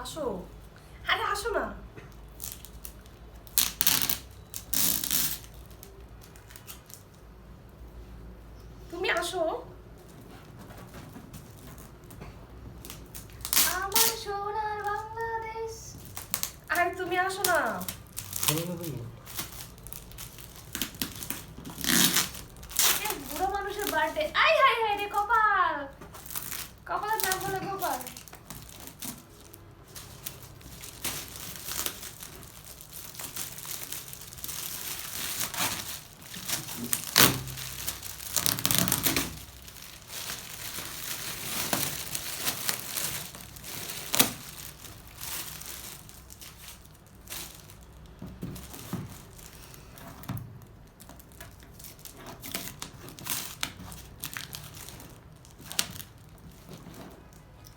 আসো, আরে আসো না। তুমি আসো। আমার সোনার বাংলাদেশ। আরে তুমি আসো না। বুড়ো মানুষের বার্থডে। আই হাই হাই রে কপাল, কপালের নাম বলে কপাল।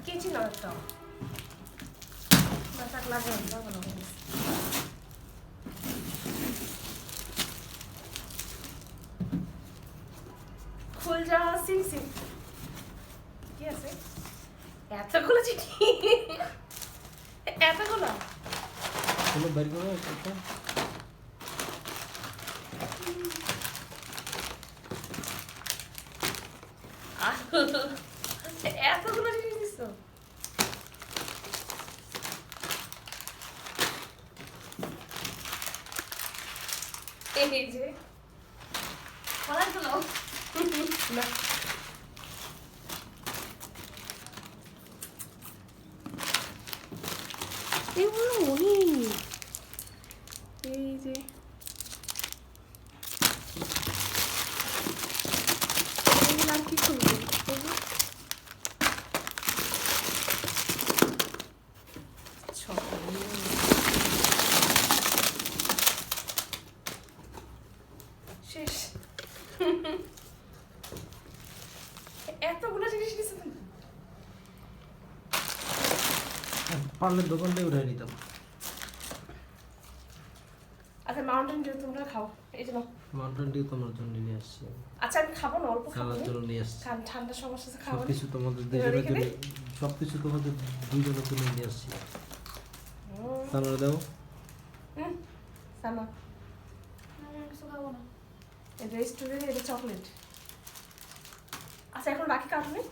কেচি নাও একটা, বাসাক লাগে লাগানো। খুল যা সিম সিম। কি আছে এতগুলো চিঠি? এতগুলো বের করো একটা। এতগুলো জিনিস দিছো? এই যে অনেকগুলো না, এগুলো অনেক। এই যে এগুলো আর কি করবো? শেষ। এতগুলো জিনিস দিছো তুমি? পারলে দোকানটাই উঠাই নিতাম। আচ্ছা মাউন্টেন ডিউ তোমরা খাও, এই যে নাও। মাউন্টেন ডিউ তোমার জন্য নিয়ে আসছি। আচ্ছা আমি খাবো না, অল্প খাবো। খাওয়ার জন্য নিয়ে আসছি। কারণ ঠান্ডার সমস্যা আছে, খাবো না। সবকিছু তোমাদের দুজনের জন্য, সবকিছু তোমাদের দুজনের জন্য নিয়ে আসছি। সামনে দাও। সামা আমি কিছু খাবো না। এই রেস্টুরেন্টে এটা চকলেট। আচ্ছা এখন রাখি কাটুনি।